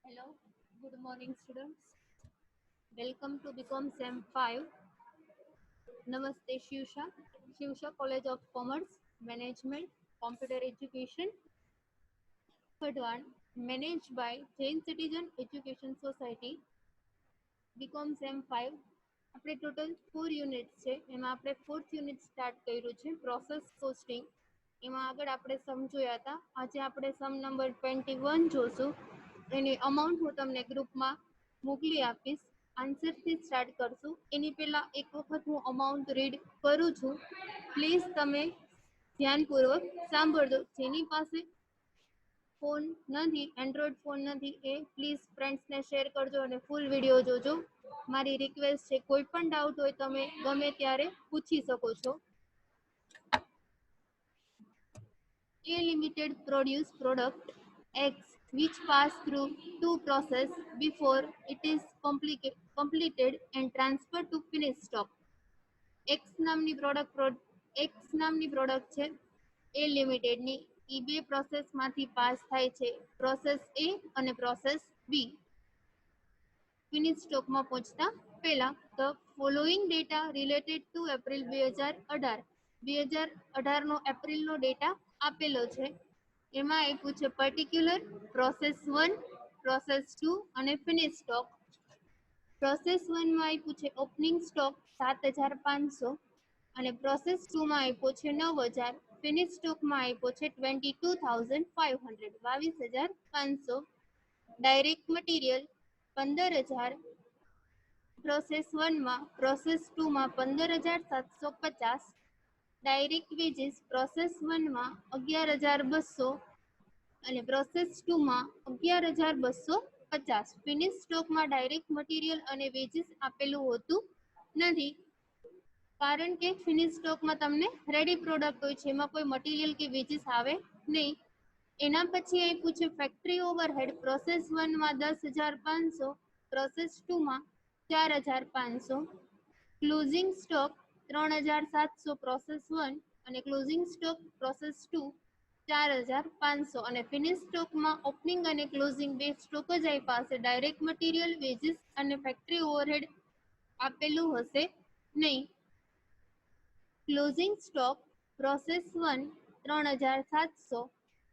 Hello, good morning students. Welcome to Become SEM 5. Namaste Shivsha. Shivsha College of Commerce, Management, Computer Education, Padwan, managed by Jain Citizen Education Society. Become SEM 5. આપણે total 4 units છે એમાં આપણે 4th unit start કર્યું છે process costing. એમાં આગળ આપણે સમ જોયા હતા. આજે આપણે સમ નંબર 21 જોશું. એની અમાઉન્ટ હું તમને ગ્રુપમાં મોકલી આપીશ. આન્સરથી સ્ટાર્ટ કરશું. એની પહેલા એક વખત હું અમાઉન્ટ રીડ કરું છું. પ્લીઝ તમે ધ્યાનપૂર્વક સાંભળજો. જેની પાસે ફોન નથી, એન્ડ્રોઈડ ફોન નથી, એ પ્લીઝ ફ્રેન્ડ્સને શેર કરજો અને ફૂલ વિડીયો જોજો. મારી રિક્વેસ્ટ છે, કોઈ પણ ડાઉટ હોય તમે ગમે ત્યારે પૂછી શકો છો. A limited produce product X which pass through two process before it is completed and transferred to finished stock. X નામની પ્રોડક્ટ છે એ લિમિટેડની. એ બે પ્રોસેસમાંથી પાસ થાય છે, પ્રોસેસ એ અને પ્રોસેસ બી. ફિનિશ સ્ટોકમાં પહોંચતા પહેલા the following data related to April 2018નો એપ્રિલનો ડેટા આપેલો છે. એમાં આપ્યું છે પર્ટિક્યુલર પ્રોસેસ 1, પ્રોસેસ 2 અને ફિનિશ સ્ટોક. પ્રોસેસ 1 માં આપ્યું છે ઓપનિંગ સ્ટોક 7500 અને પ્રોસેસ 2 માં આપ્યો છે 9000. ફિનિશ સ્ટોકમાં આપ્યો છે 22500, 22500. ડાયરેક્ટ મટીરિયલ 15000 પ્રોસેસ 1 માં, પ્રોસેસ 2 માં 15750. ડાયરેક્ટ વેજીસ પ્રોસેસ 1 માં 11200 અને પ્રોસેસ 2 માં 11250. ફિનિશ સ્ટોકમાં ડાયરેક્ટ મટીરિયલ અને વેજીસ આપેલું હોતું નથી, કારણ કે ફિનિશ સ્ટોકમાં તમને રેડી પ્રોડક્ટ હોય છે, એમાં કોઈ મટીરિયલ કે વેજીસ આવે નહીં. એના પછી આપ્યું છે ફેક્ટરી ઓવરહેડ. પ્રોસેસ 1 માં 10500, પ્રોસેસ 2 માં 4500. ક્લોઝિંગ સ્ટોક 3700 પ્રોસેસ 1 અને ક્લોઝિંગ સ્ટોક પ્રોસેસ 2 4500. અને ફિનિશ સ્ટોકમાં ઓપનિંગ અને ક્લોઝિંગ બે સ્ટોક જ આપ્યા હશે, ડાયરેક્ટ મટીરિયલ, વેજીસ અને ફેક્ટરી ઓવરહેડ આપેલું હશે નહીં. ક્લોઝિંગ સ્ટોક પ્રોસેસ 1 3700,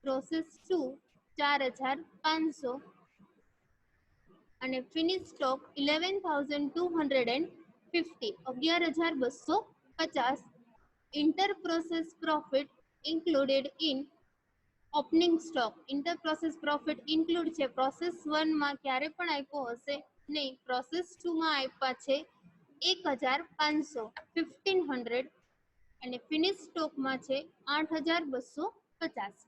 પ્રોસેસ 2 4500 અને finish stock 11250, 11250. Inter process profit included in opening stock. Inter process profit include છે પ્રોસેસ 1 માં ક્યારે પણ આપ્યો હશે નહીં. પ્રોસેસ 2 માં આપ્યા છે 1500, 1500 અને ફિનિશ સ્ટોકમાં છે 8250.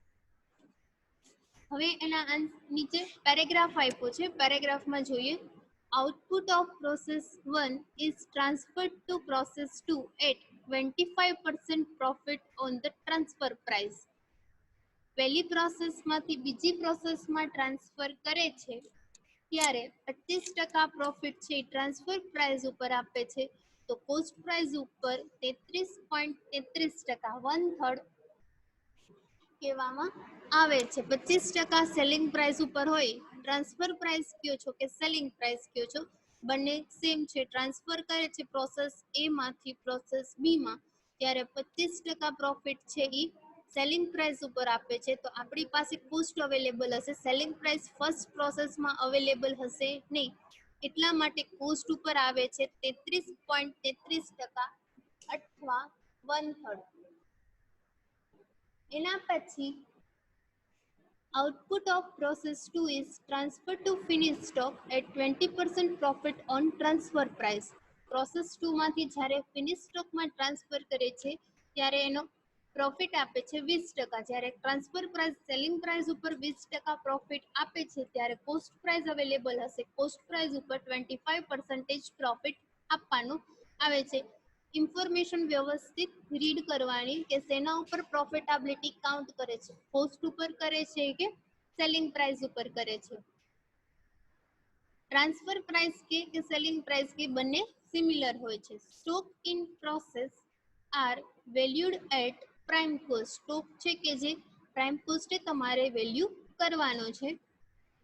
હવે એના નીચે પેરેગ્રાફ આપ્યો છે. પેરેગ્રાફમાં જોઈએ. Output of process 1 is transferred to process 2 at 25% profit on the transfer price. પહેલી પ્રોસેસમાંથી બીજી પ્રોસેસમાં ટ્રાન્સફર કરે છે ત્યારે 25% પ્રોફિટ છે એ ટ્રાન્સફર પ્રાઇસ ઉપર આપે છે, તો કોસ્ટ પ્રાઇસ ઉપર 33.33%, 1/3 કહેવામાં આવે છે. 25% સેલિંગ પ્રાઇસ ઉપર હોય. ટ્રાન્સફર પ્રાઇસ કયો છો કે સેલિંગ પ્રાઇસ કયો છો, બંને સેમ છે. ટ્રાન્સફર કરે છે પ્રોસેસ એ માંથી પ્રોસેસ બી માં, ત્યારે 25% પ્રોફિટ છે એ સેલિંગ પ્રાઇસ ઉપર આપે છે. તો આપણી પાસે કોસ્ટ અવેલેબલ હશે, સેલિંગ પ્રાઇસ ફર્સ્ટ પ્રોસેસમાં અવેલેબલ હશે નહીં, એટલા માટે કોસ્ટ ઉપર આવે છે 33.33% અથવા 1/3. એના પછી output of process 2 is transferred to finished stock at 20% profit on transfer price. Process 2 માંથી જ્યારે ફિનિશ સ્ટોકમાં ટ્રાન્સફર કરે છે ત્યારે એનો પ્રોફિટ આપે છે 20%. જ્યારે ટ્રાન્સફર પ્રાઇસ સેલિંગ પ્રાઇસ ઉપર 20% પ્રોફિટ આપે છે ત્યારે કોસ્ટ પ્રાઇસ અવેલેબલ હશે, કોસ્ટ પ્રાઇસ ઉપર 25% પ્રોફિટ આપવાનું આવે છે. ઇન્ફોર્મેશન વ્યવસ્થિત રીડ કરવાની કે શેના ઉપર પ્રોફિટેબિલિટી કાઉન્ટ કરે છે, કોસ્ટ ઉપર કરે છે કે સેલિંગ પ્રાઇસ ઉપર કરે છે. ટ્રાન્સફર પ્રાઇસ કે સેલિંગ પ્રાઇસ કે બંને સિમિલર હોય છે. Stock in process are valued at prime cost. Stock છે કે જે પ્રાઇમ કોસ્ટે તમારે વેલ્યુ કરવાનો છે.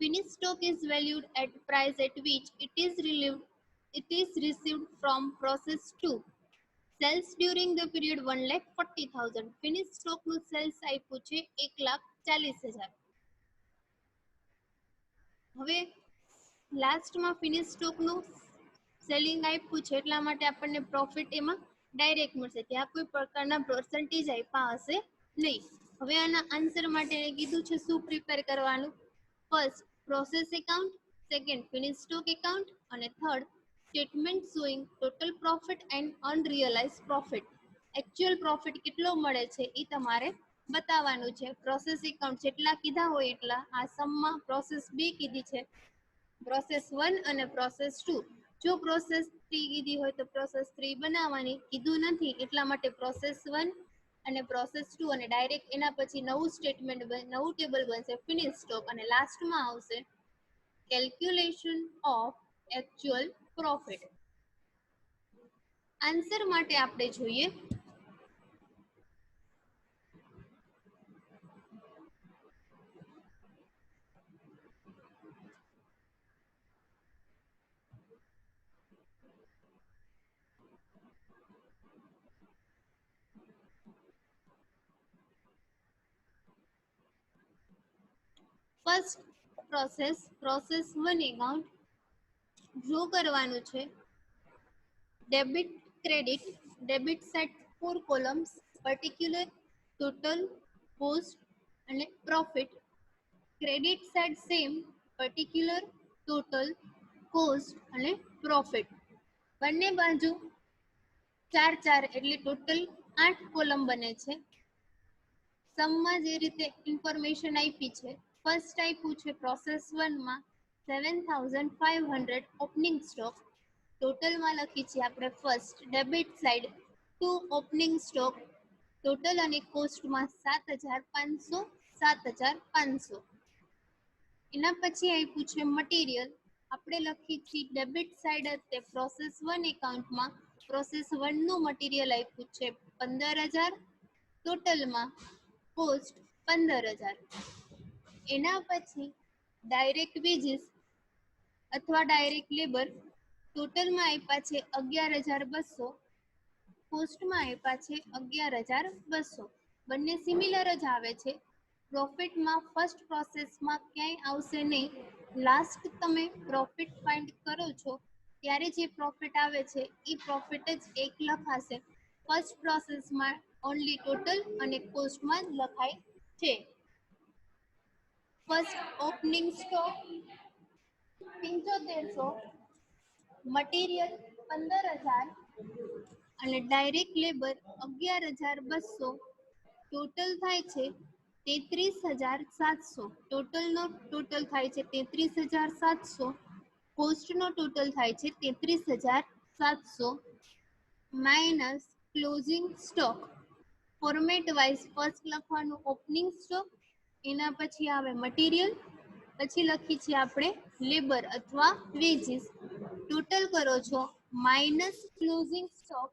Finished stock is valued at price at which it is received from process 2. Sales during the period 1,40,000. Finished stock નું cells આપ્યું છે 1,40,000. હવે લાસ્ટમાં ફિનિશ સ્ટોકનું સેલિંગ આપ્યું છે એટલા માટે આપણને પ્રોફિટ એમાં ડાયરેક્ટ મળશે, ત્યાં કોઈ પ્રકારના પર્સન્ટેજ આપ્યા હશે નહીં. હવે આના આન્સર માટે એને કીધું છે શું પ્રિપેર કરવાનું. First process account, second finish stock account અને third statement showing total profit and unrealised profit. Actual profit કેટલો મળે છે એ તમારે બતાવવાનું છે. પ્રોસેસ એકાઉન્ટ જેટલા કીધા હોય એટલા, આ સમમાં પ્રોસેસ 2 કીધી છે, પ્રોસેસ 1 અને પ્રોસેસ 2. જો પ્રોસેસ 3 કીધી હોય તો પ્રોસેસ 3 બનાવવાની, કીધું નથી એટલા માટે પ્રોસેસ 1 અને પ્રોસેસ 2 અને ડાયરેક્ટ એના પછી નવું સ્ટેટમેન્ટ નવું ટેબલ બનશે ફિનિશ સ્ટોક અને લાસ્ટમાં આવશે calculation of actual profit. Answer માટે આપણે જોઈએ ફર્સ્ટ પ્રોસેસ 1 એકાઉન્ટ જો કરવાનું છે debit credit. Debit side 4 columns particular, total, cost અને profit. Credit side same particular, total, cost અને પ્રોફિટ. બંને બાજુ 4 એટલે ટોટલ 8 કોલમ બને છે. સમમાં જે રીતે ઇન્ફોર્મેશન આપી છે, ફર્સ્ટ આપ્યું છે પ્રોસેસ 1 માં 7,500 ઓપનિંગ સ્ટોક. ટોટલમાં લખી છે આપણે first debit side 2 opening stock total અને કોસ્ટમાં 7,500. એના પછી આપ્યું છે મટીરિયલ. આપણે લખી છે ડેબિટ સાઇડ તે પ્રોસેસ 1 એકાઉન્ટમાં પ્રોસેસ 1 નું મટીરિયલ આપ્યું છે 15,000, ટોટલમાં કોસ્ટ 15,000. એના પછી ડાયરેક્ટ વેજીસ અથવા ડાયરેક્ટ લેબર ટોટલમાં આપ્યા છે 11,200, કોસ્ટમાં આપ્યા છે 11,200. બંને સિમિલર જ આવે છે. પ્રોફિટમાં ફર્સ્ટ પ્રોસેસમાં ક્યાંય આવશે નહીં. લાસ્ટ તમે પ્રોફિટ ફાઇન્ડ કરો છો ત્યારે જે પ્રોફિટ આવે છે એ પ્રોફિટ જ એક લખાશે. ફર્સ્ટ પ્રોસેસમાં ઓનલી ટોટલ અને કોસ્ટમાં જ લખાય છે. ફર્સ્ટ ઓપનિંગ સ્ટોક 7500, મટીરિયલ 15,000 અને ડાયરેક્ટ લેબર 11,200. ટોટલ થાય છે 33,700. ટોટલનો ટોટલ થાય છે 33,700. કોસ્ટનો ટોટલ થાય છે 33,700 minus closing stock. Format wise first લખવાનું ઓપનિંગ સ્ટોક, એના પછી આવે મટીરિયલ, પછી લખી છે આપણે લેબર અથવા વેજીસ. ટોટલ કરો છો minus closing stock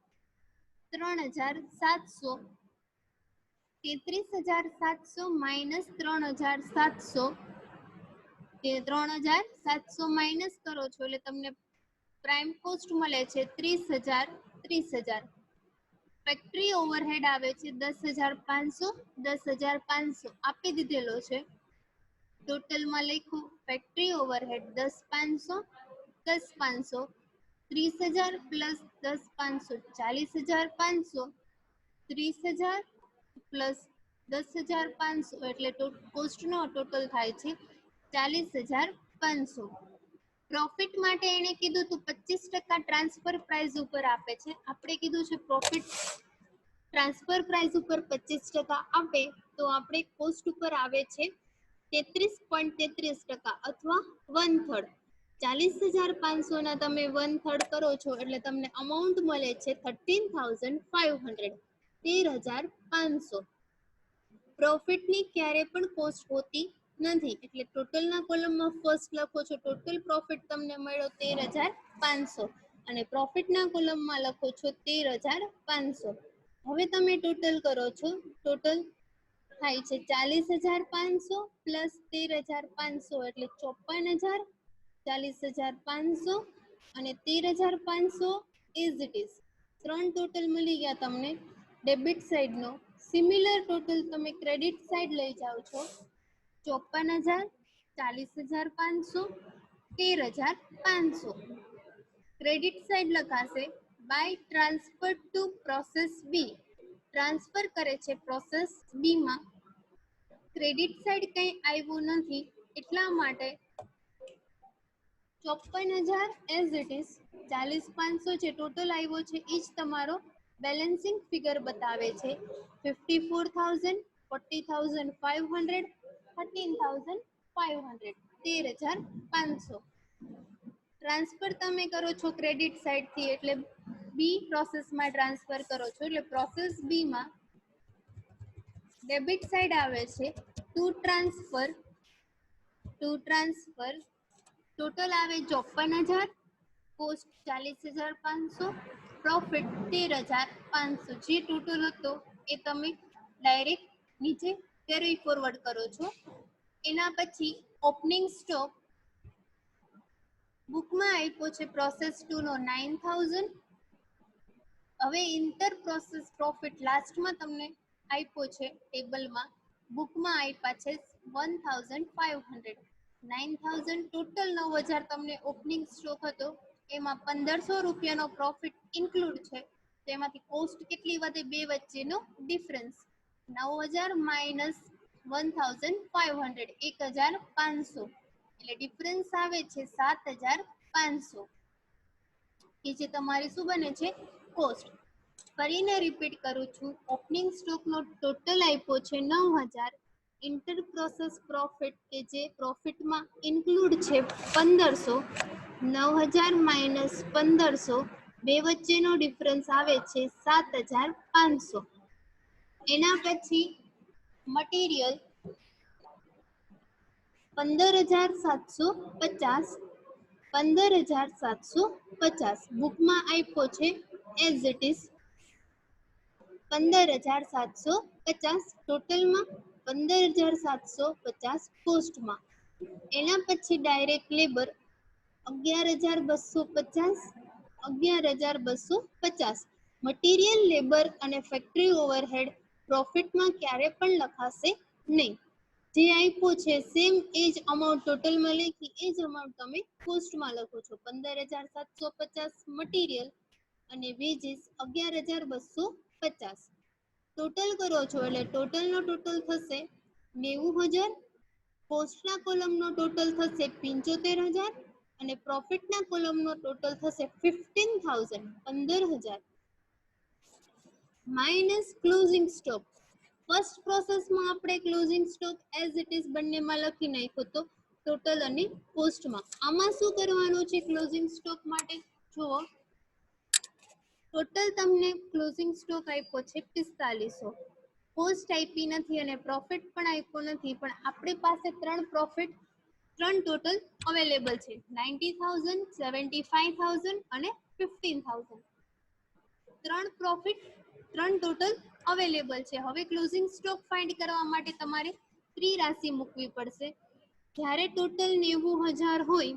3,700. 33,700 minus 3,700, 3,700 minus કરો છો એટલે તમને પ્રાઇમ કોસ્ટ મળે છે 30,000. ફેક્ટરી ઓવરહેડ આવે છે 10,500. 10,500 આપી દીધેલો છે. ટોટલમાં લખ્યું ફેક્ટરી ઓવરહેડ 10,500, 10,500, 30,000 પ્લસ 10,500 40,500, 30,000 પ્લસ 10,500 એટલે કોસ્ટનો ટોટલ થાય છે 40,500. પ્રોફિટ માટે એને કીધું તો 25% ટ્રાન્સફર પ્રાઇસ ઉપર આપે છે. આપણે કીધું છે પ્રોફિટ ટ્રાન્સફર પ્રાઇસ ઉપર 25% આપે તો આપણે કોસ્ટ ઉપર આવે છે 33.33% અથવા 1/3. 40,500 ના તમે 1/3 કરો છો એટલે તમને અમાઉન્ટ મળે છે 13,500, 13,500. પ્રોફિટની ક્યારે પણ કોસ્ટ હોતી નથી એટલે ટોટલના કોલમમાં ફર્સ્ટ લખો છો ટોટલ પ્રોફિટ તમને મળ્યો 13,500 અને પ્રોફિટના કોલમમાં લખો છો 13,500. હવે તમે ટોટલ કરો છો ટોટલ થાય છે 40,500 પ્લસ 13,500 એટલે 54,000, 40,500 અને 13,500 ઇઝ ઇટ ઇઝ ત્રણ ટોટલ મળી ગયા તમને ડેબિટ સાઈડનો. સિમિલર ટોટલ તમે ક્રેડિટ સાઈડ લઈ જાઓ છો 54,000, 40,500, 13,500. ક્રેડિટ સાઈડ લખાશે by transfer to process B. Transfer કરે છે પ્રોસેસ બી માં. ક્રેડિટ સાઈડ કંઈ આવ્યું નથી એટલા માટે 54,000 એઝ ઇટ ઇઝ, 40,500 જે ટોટલ આવ્યો છે એ જ તમારો બેલેન્સિંગ ફિગર બતાવે છે. 54,000, 40,500, 13,500, 13,500. ટ્રાન્સફર તમે કરો છો ક્રેડિટ સાઈડથી એટલે બી પ્રોસેસમાં ટ્રાન્સફર કરો છો એટલે પ્રોસેસ બીમાં ડેબિટ સાઈડ આવે છે ટુ ટ્રાન્સફર ટોટલ આવે 54,000, કોસ્ટ 40,500, પ્રોફિટ 13,500. જે ટોટલ હતો એ તમે ડાયરેક્ટ નીચે કેરી ફોરવર્ડ કરો છો. એના પછી ઓપનિંગ સ્ટોક બુકમાં આપ્યો છે પ્રોસેસ 2 નો 9,000. હવે ઇન્ટર પ્રોસેસ પ્રોફિટ લાસ્ટમાં તમને આપ્યો છે ટેબલમાં, બુકમાં આપ્યા છે 1,500. 9,000 ટોટલ 9,000 તમને ઓપનિંગ સ્ટોક હતો એમાં 1,500 રૂપિયાનો પ્રોફિટ ઇન્ક્લુડ છે. તો એમાંથી કોસ્ટ કેટલી વધે બે વચ્ચેનો ડિફરન્સ 9,000 માઇનસ 1,500 1,500 એટલે ડિફરન્સ આવે છે 7,500 કે જે તમારી શું બને છે કોસ્ટ. ફરીને રિપીટ કરું છું, ઓપનિંગ સ્ટોકનો ટોટલ આપ્યો છે 9,000, ઇન્ટર પ્રોસેસ પ્રોફિટ કે જે પ્રોફિટમાં ઇન્ક્લુડ છે 1,500, 9,000 માઇનસ 1,500 બે વચ્ચેનો ડિફરન્સ આવે છે 7,500. એના પછી મટીરિયલ 15,750, 15,750 બુકમાં આપ્યો છે એઝ ઇટ ઇઝ 15,750 ટોટલમાં, 15,750 કોસ્ટમાં. એના પછી ડાયરેક્ટ લેબર 11,250, 11,250. મટીરિયલ, લેબર અને ફેક્ટરી ઓવરહેડ પ્રોફિટમાં ક્યારે પણ લખાશે નહીં. જે આપ્યું છે સેમ એ જ અમાઉન્ટ ટોટલમાં લખી એ જ અમાઉન્ટ તમે કોસ્ટમાં લખો છો. 15,750 મટીરિયલ અને વેજીસ 11,250. ટોટલ કરો છો એટલે ટોટલનો ટોટલ થશે 90,000, કોસ્ટના કોલમનો ટોટલ થશે 75,000 અને પ્રોફિટના કોલમનો ટોટલ થશે 15,000, 15,000 માઇનસ ક્લોઝિંગ સ્ટોક. ફર્સ્ટ પ્રોસેસમાં આપણે closing stock as it is બંનેમાં લખી નાખ્યો તો ટોટલ અને કોસ્ટમાં. આમાં શું કરવાનું છે ક્લોઝિંગ સ્ટોક માટે જુઓ, ટોટલ તમને ક્લોઝિંગ સ્ટોક આપ્યો છે 4500, કોસ્ટ આપી નથી અને પ્રોફિટ પણ આપ્યો નથી, પણ આપણી પાસે ત્રણ ટોટલ અવેલેબલ છે 90,000, 75,000 અને 15,000. ત્રણ ટોટલ અવેલેબલ છે. હવે ક્લોઝિંગ સ્ટોક ફાઇન્ડ કરવા માટે તમારે ત્રિરાશિ મૂકવી પડશે. જ્યારે ટોટલ 90,000 હોય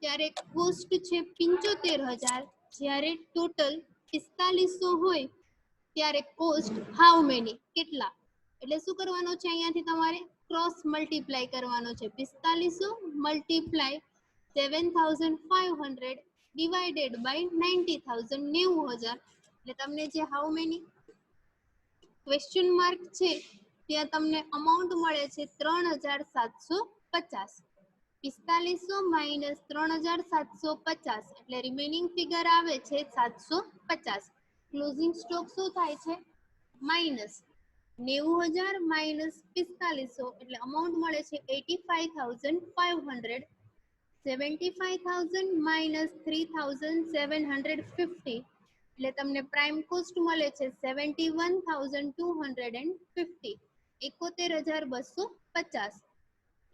ત્યારે કોસ્ટ છે 75,000, જ્યારે ટોટલ 4500 હોય ત્યારે કોસ્ટ હાઉ મેની કેટલા. એટલે શું કરવાનું છે અહીંયાથી તમારે ક્રોસ મલ્ટીપ્લાય કરવાનો છે. 4500 મલ્ટીપ્લાય 7,500 ડિવાઇડેડ બાય 90,000 90,000 એટલે તમને જે હાઉ મેની ક્વેશ્ચન માર્ક છે ત્યાં તમને અમાઉન્ટ મળે છે 3,750. 4500 માઇનસ 3,750 એટલે રિમેનિંગ ફિગર આવે છે 750. ક્લોઝિંગ સ્ટોક શું થાય છે માઇનસ 90,000 માઇનસ 4500 એટલે અમાઉન્ટ મળે છે 85,500. 75,000 માઇનસ 3,750 એટલે તમને પ્રાઇમ કોસ્ટ મળે છે 71,250, 71,250.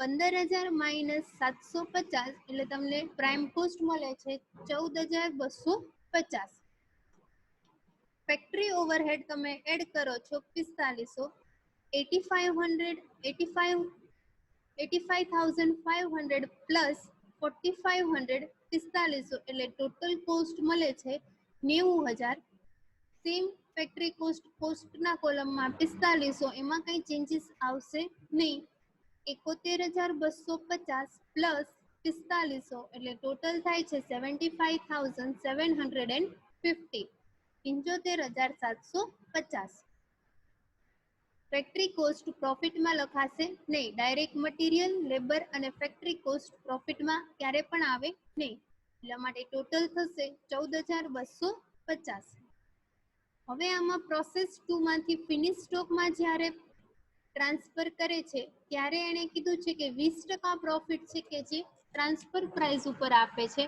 15,000 માઇનસ 750 એટલે તમને પ્રાઇમ કોસ્ટ મળે છે 14,250. ફેક્ટરી ઓવરહેડ તમે એડ કરો છો 4500, 8500 85 85,500 પ્લસ 4500 4500 એટલે ટોટલ કોસ્ટ મળે છે 90,000. સેમ ફેક્ટરી કોસ્ટના કોલમમાં 4500, એમાં કંઈ ચેન્જીસ આવશે નહીં. 71,250 પ્લસ 4500 એટલે ટોટલ થાય છે 75,750. 75,750. ફેક્ટરી કોસ્ટ પ્રોફિટમાં લખાશે નહીં. ડાયરેક્ટ મટીરિયલ, લેબર અને ફેક્ટરી કોસ્ટ પ્રોફિટમાં ક્યારે પણ આવે નહીં. એટલા માટે ટોટલ થશે 14,250. હવે આમાં પ્રોસેસ 2 માંથી ફિનિશ સ્ટોકમાં જ્યારે ટ્રાન્સફર કરે છે ત્યારે એણે કીધું છે કે 20% પ્રોફિટ છે કે જે ટ્રાન્સફર પ્રાઇસ ઉપર આપે છે.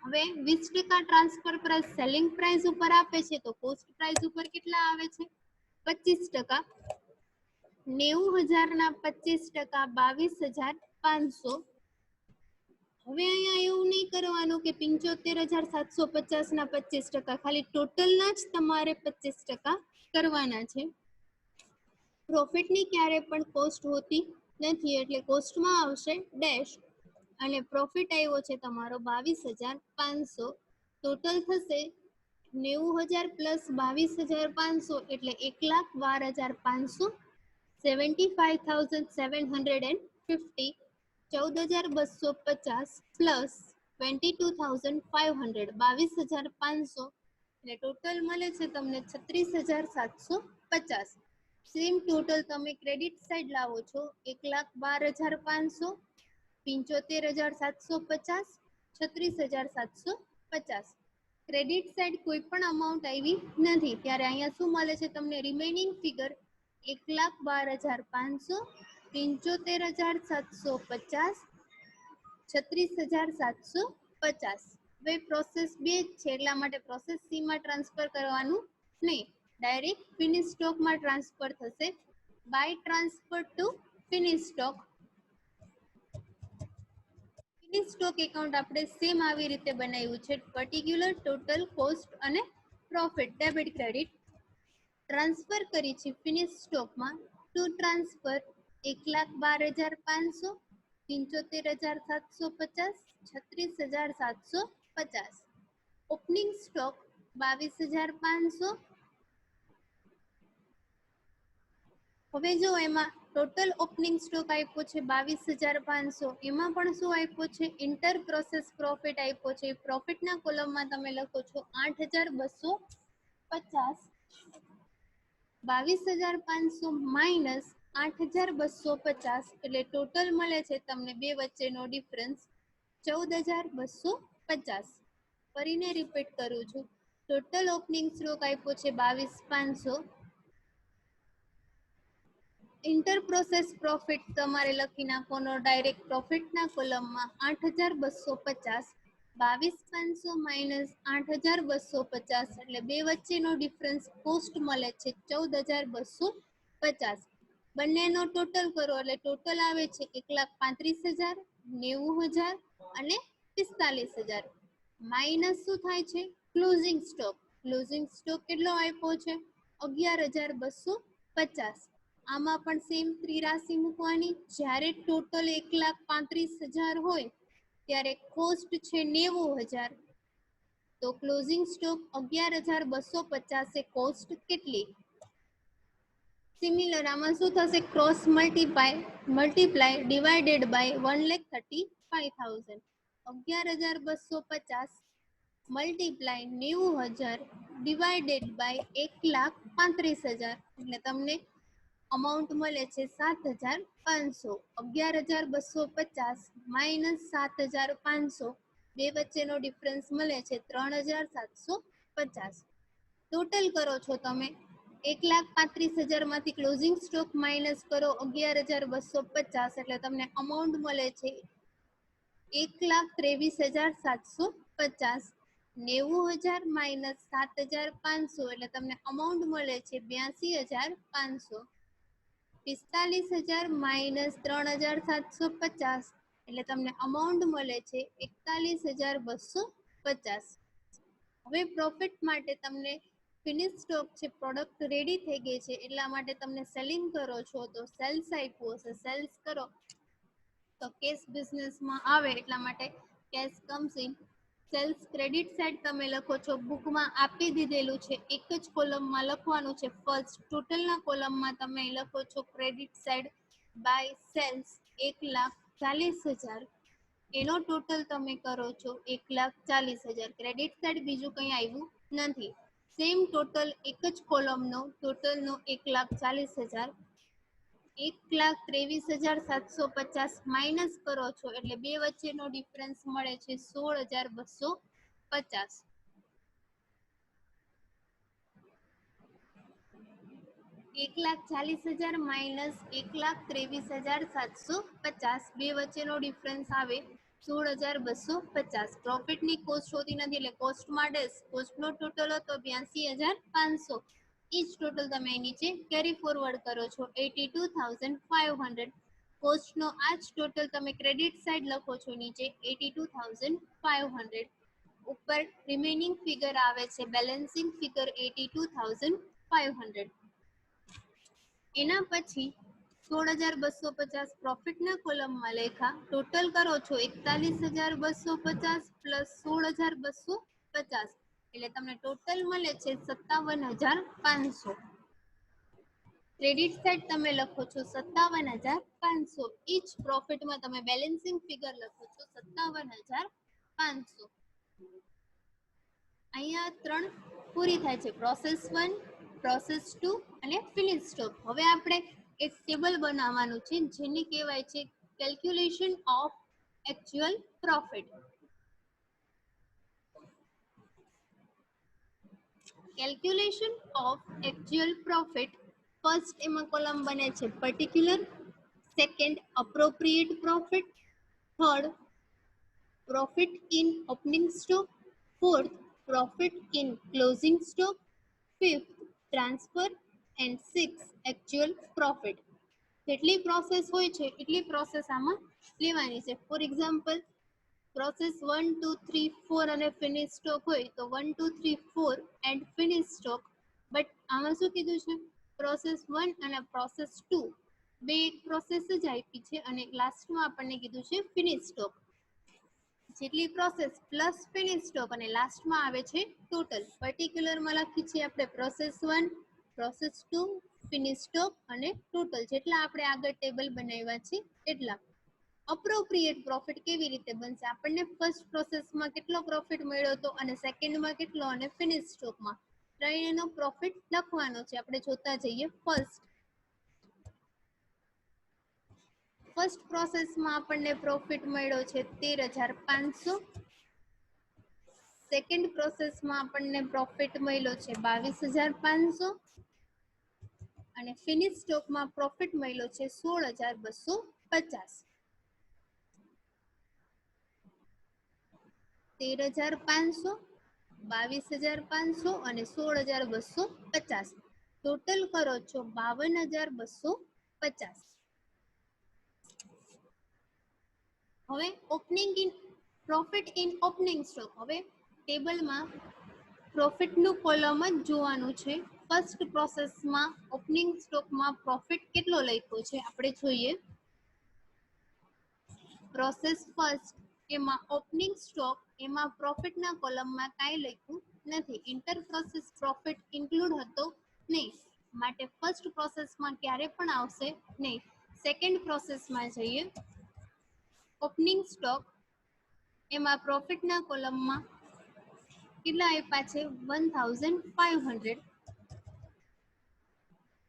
હવે 20% ટ્રાન્સફર પ્રાઇસ સેલિંગ પ્રાઇસ ઉપર આપે છે તો કોસ્ટ પ્રાઇસ ઉપર કેટલા આવે છે? 25%. 90,000 ના 25% 22,500. હવે અહીંયા એવું નહીં કરવાનું કે 75,750 ના 25%, ખાલી ટોટલના જ તમારે 25% કરવાના છે. પ્રોફિટની ક્યારે પણ કોસ્ટ હોતી નથી એટલે કોસ્ટમાં આવશે ડેશ અને પ્રોફિટ આવ્યો છે તમારો 22,500. ટોટલ થશે 90,000 પ્લસ 22,500 એટલે 1,12,500. 75,750. 14,250 પ્લસ 22,500 22,500 એટલે ટોટલ મળે છે તમને 36,750. સેમ ટોટલ તમે ક્રેડિટ સાઈડ લાવો છો 1,12,500, 75,750, 36,750. ક્રેડિટ સાઈડ કોઈ પણ અમાઉન્ટ આવી નથી ત્યારે અહીંયા શું મળે છે તમને? Remaining figure 1,12,500, 75,750, 36,750. હવે પ્રોસેસ 2 છે એટલા માટે પ્રોસેસ સી માં ટ્રાન્સફર કરવાનું નહીં, ડાયરેક્ટ ફિનિશ સ્ટોકમાં ટ્રાન્સફર થશે. By transfer to finish stock. Finish stock account આપણે સેમ આવી રીતે બનાવ્યું છે. પર્ટિક્યુલર, ટોટલ, કોસ્ટ અને પ્રોફિટ ડેબિટ ક્રેડિટ ટ્રાન્સફર કરી છે ફિનિશ સ્ટોકમાં. To transfer 1,12,500, 75,750, 36,750. Opening stock 22,500. હવે જો એમાં ટોટલ ઓપનિંગ સ્ટોક આપ્યો છે 22,500, એમાં પણ શું આપ્યો છે? ઇન્ટર પ્રોસેસ પ્રોફિટ આપ્યો છે. પ્રોફિટના કોલમમાં તમે લખો છો 8,250. 22,500 માઇનસ 8,250 એટલે ટોટલ મળે છે તમને બે વચ્ચેનો ડિફરન્સ 14,250. ફરીને રિપીટ કરું છું. ટોટલ ઓપનિંગ સ્ટોક આપ્યો છે 22,500. ઇન્ટર પ્રોસેસ પ્રોફિટ તમારે લખી નાખવાનો ડાયરેક્ટ પ્રોફિટના કોલમમાં 8,250. 22,500 માઇનસ 8,250 એટલે બે વચ્ચેનો ડિફરન્સ કોસ્ટ મળે છે 14,250. બંનેનો ટોટલ કરો એટલે ટોટલ આવે છે 1,35,000, 90,000 અને 45,000. માઇનસ શું થાય છે? Closing stock. ક્લોઝિંગ સ્ટોક કેટલો આપ્યો છે? 11,250. આમાં પણ સેમ ત્રિરાશિ મૂકવાની. જ્યારે ટોટલ 1,35,000 હોય ત્યારે કોસ્ટ છે 90,000 તો ક્લોઝિંગ સ્ટોક 11,250 કોસ્ટ કેટલી? સિમિલર આમાં શું થશે? Cross multiply divided by 1,35,000. 11,250 multiply 90,000 divided by 1,35,000 એટલે તમને અમાઉન્ટ મળે છે 7,500. 11,250 માઇનસ 7,500 બે વચ્ચેનો ડિફરન્સ મળે છે 3,750. ટોટલ કરો છો તમે 1,35,000 માંથી ક્લોઝિંગ સ્ટોક માઇનસ કરો 11,250 એટલે તમને અમાઉન્ટ મળે છે 1,23,750. 90,000 માઇનસ 7,500 એટલે તમને અમાઉન્ટ મળે છે 82,500. 45,000 માઇનસ 3,750 એટલે તમને અમાઉન્ટ મળે છે 41,250. હવે પ્રોફિટ માટે તમને ફિનિશ સ્ટોક છે, પ્રોડક્ટ રેડી થઈ ગઈ છે એટલા માટે તમને સેલિંગ કરો છો તો સેલ્સ આપ્યું હશે, સેલ્સ કરો તો કેશ બિઝનેસમાં આવે એટલા માટે cash comes in. Sales credit side તમે લખો છો, બુકમાં આપી દીધેલું છે, એક જ કોલમમાં લખવાનું છે. ફર્સ્ટ ટોટલના કોલમમાં તમે લખો છો ક્રેડિટ સાઇડ બાય સેલ્સ 1,40,000, એનો ટોટલ તમે કરો છો 1,40,000. ક્રેડિટ સાઇડ બીજું કંઈ આવ્યું નથી. સેમ ટોટલ એક જ કોલમનો ટોટલનો 1,40,000, 1,23,750 માઇનસ કરો છો એટલે બે વચ્ચેનો ડિફરન્સ મળે છે 16,250. 1,40,000 માઇનસ 1,23,750, બે વચ્ચેનો ડિફરન્સ આવે 16,250. પ્રોફિટની કોસ્ટ હોતી નથી એટલે કોસ્ટમાં ડેશ, કોસ્ટનો ટોટલ હતો 82,500. ઈ જ ટોટલ તમે નીચે કેરી ફોરવર્ડ કરો છો 82,500. કોસ્ટનો આ જ ટોટલ તમે ક્રેડિટ સાઇડ લખો છો નીચે 82,500. ઉપર રિમેનિંગ ફિગર આવે છે બેલેન્સિંગ ફિગર 82,500. એના પછી 16,250 પ્રોફિટના કોલમમાં લેખા, ટોટલ કરો છો 41,250 પ્લસ 16,250 એટલે તમને ટોટલ મળે છે 57,500. ક્રેડિટ સાઇડ તમે લખો છો 57,500, ઈચ પ્રોફિટમાં તમે બેલેન્સિંગ ફિગર લખો છો 57,500. અહીંયા 3 પૂરી થાય છે, પ્રોસેસ 1, પ્રોસેસ 2 અને ફિનિશ સ્ટોક. હવે આપણે એક ટેબલ બનાવવાનું છે જેને કહેવાય છે calculation of actual profit. Calculation of actual profit. First એમાં કોલમ બને છે particular, second appropriate profit, third profit in opening stock, fourth profit in closing stock, fifth transfer and sixth actual profit. જેટલી process હોય છે એટલી process આમાં લેવાની છે. ફોર એક્ઝામ્પલ પ્રોસેસ 1, 2, 3, 4 અને ફિનિશ સ્ટોક હોય તો 1, 2, 3, 4 એન્ડ ફિનિશ સ્ટોક. બટ આમાં શું કીધું છે, પ્રોસેસ 1 અને પ્રોસેસ 2 બે એક પ્રોસેસ જ આપી છે અને લાસ્ટમાં આપણને કીધું છે ફિનિશ સ્ટોક. જેટલી પ્રોસેસ પ્લસ ફિનિશ સ્ટોક અને લાસ્ટમાં આવે છે ટોટલ. પર્ટિક્યુલરમાં લખી છે આપણે પ્રોસેસ 1, પ્રોસેસ 2, ફિનિશ સ્ટોક અને ટોટલ, જેટલા આપણે આગળ ટેબલ બનાવ્યા છે એટલા. અપ્રોપ્રિએટ પ્રોફિટ કેવી રીતે બનશે, આપણને ફર્સ્ટ પ્રોસેસમાં કેટલો પ્રોફિટ મળ્યો હતો અને સેકન્ડમાં કેટલો અને ફિનિશ સ્ટોકમાં ત્રણેયનો પ્રોફિટ લખવાનો છે. આપણે જોતા જઈએ. ફર્સ્ટ પ્રોસેસમાં આપણને પ્રોફિટ મળ્યો છે 13,500. સેકન્ડ પ્રોસેસમાં આપણને પ્રોફિટ મળ્યો છે 22,500 અને ફિનિશ સ્ટોકમાં પ્રોફિટ મળ્યો છે 16,250. 13,500, 22,500 અને 16,250 ટોટલ કરો છો 52,250. હવે opening in profit in opening stock. હવે ટેબલમાં પ્રોફિટનું કોલમ જ જોવાનું છે. ફર્સ્ટ પ્રોસેસમાં ઓપનિંગ સ્ટોકમાં પ્રોફિટ કેટલો લખ્યો છે આપણે જોઈએ. પ્રોસેસ ફર્સ્ટ એમાં ઓપનિંગ સ્ટોક, એમાં પ્રોફિટના કોલમમાં કાંઈ લખ્યું નથી. ઇન્ટર પ્રોસેસ પ્રોફિટ ઇન્ક્લુડ હતો નહીં, માટે ફર્સ્ટ પ્રોસેસમાં ક્યારે પણ આવશે નહીં. સેકન્ડ પ્રોસેસમાં જઈએ. ઓપનિંગ સ્ટોક એમાં પ્રોફિટના કોલમમાં કેટલા આપ્યા છે 1,500.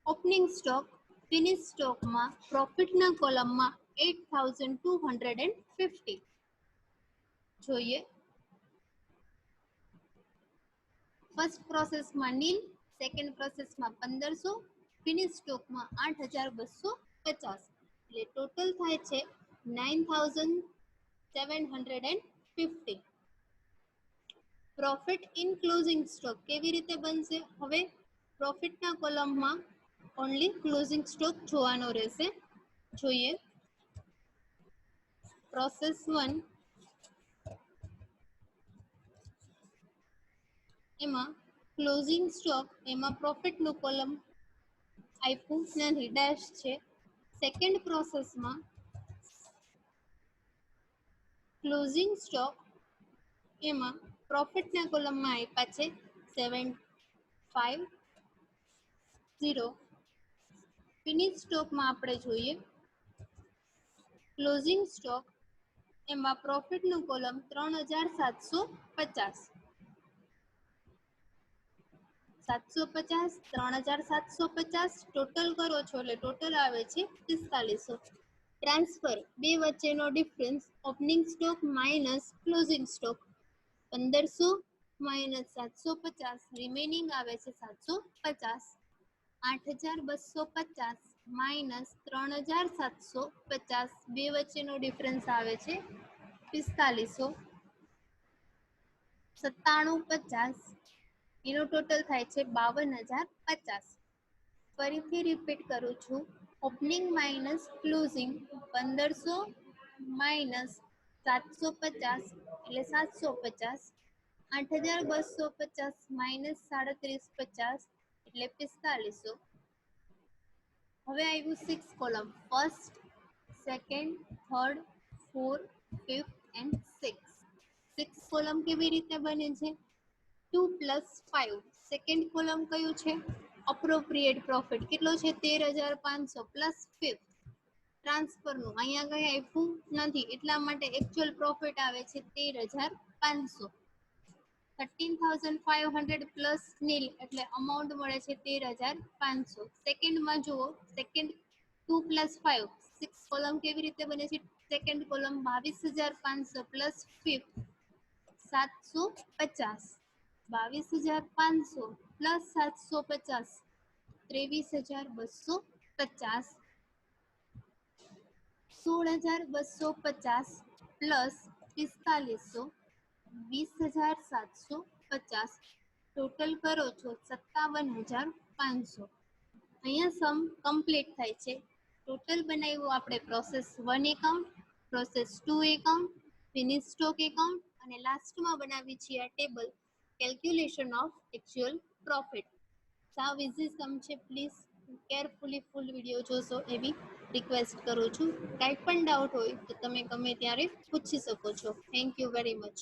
ઓપનિંગ સ્ટોક ફિનિશ સ્ટોકમાં પ્રોફિટના કોલમમાં 8,250 જોઈએ. ફર્સ્ટ પ્રોસેસમાં નીલ, સેકન્ડ પ્રોસેસમાં 1,500, ફિનિશ સ્ટોકમાં 8,250 એટલે ટોટલ થાય છે 9,750. પ્રોફિટ ઇન ક્લોઝિંગ સ્ટોક કેવી રીતે બનશે, હવે પ્રોફિટના કોલમમાં ઓનલી ક્લોઝિંગ સ્ટોક જોવાનો રહેશે. જોઈએ. પ્રોસેસ 1 એમાં ક્લોઝિંગ સ્ટોક એમાં પ્રોફિટનું કોલમ આપ્યું નથી, ડેશ છે. સેકન્ડ પ્રોસેસમાં ક્લોઝિંગ સ્ટોક એમાં પ્રોફિટના કોલમમાં આપ્યા છે 750. ફિનિશ સ્ટોકમાં આપણે જોઈએ ક્લોઝિંગ સ્ટોક એમાં પ્રોફિટનું કોલમ 3750. 750 3750 ટોટલ કરો છો એટલે ટોટલ આવે છે 4500. ટ્રાન્સફર બે વચ્ચેનો difference opening stock minus closing stock 1500 minus 750 remaining આવે છે 750. 8250 માઇનસ 3750 બે વચ્ચેનો ડિફરન્સ આવે છે 4500. 9750 એનો ટોટલ થાય છે 52050. ફરીથી રિપીટ કરું છું, ઓપનિંગ માઇનસ ક્લોઝિંગ 1500 માઇનસ 750 એટલે 750. 8250 માઇનસ 3750 એટલે 4500. હવે આવ્યું 6 column, first, second, third, fourth, fifth and 6. 6 column કેવી રીતે બને છે? 2 + 5. સેકન્ડ કોલમ કયું છે? અપ્રોપ્રિએટ પ્રોફિટ કેટલો છે? 13500 પ્લસ ફિફ્થ ટ્રાન્સફરનું અહીંયા કઈ આપ્યું નથી એટલા માટે એકચ્યુઅલ પ્રોફિટ આવે છે 13500. 13,500 પ્લસ નીલ એટલે અમાઉન્ટ મળે છે 13,500. સેકન્ડમાં જુઓ, સેકન્ડ 2 + 5. 6 કોલમ કેવી રીતે બને છે? Second column 22,500 plus fifth 750. 22,500 plus 750 23,250. 16,250 plus 4500 20,750. Total કરો છો 57,500. અહીંયા સમ કમ્પ્લીટ થાય છે. ટોટલ બનાવ્યું આપણે process 1 account, process 2 account, finish stock account અને લાસ્ટમાં બનાવી છીએ આ table calculation of actual profit. સાવ ઇઝી સમ છે. પ્લીઝ કેરફુલી ફૂલ વિડીયો જોશો એવી રિક્વેસ્ટ કરું છું. કાંઈ પણ ડાઉટ હોય તો તમે ગમે ત્યારે પૂછી શકો છો. Thank you very much.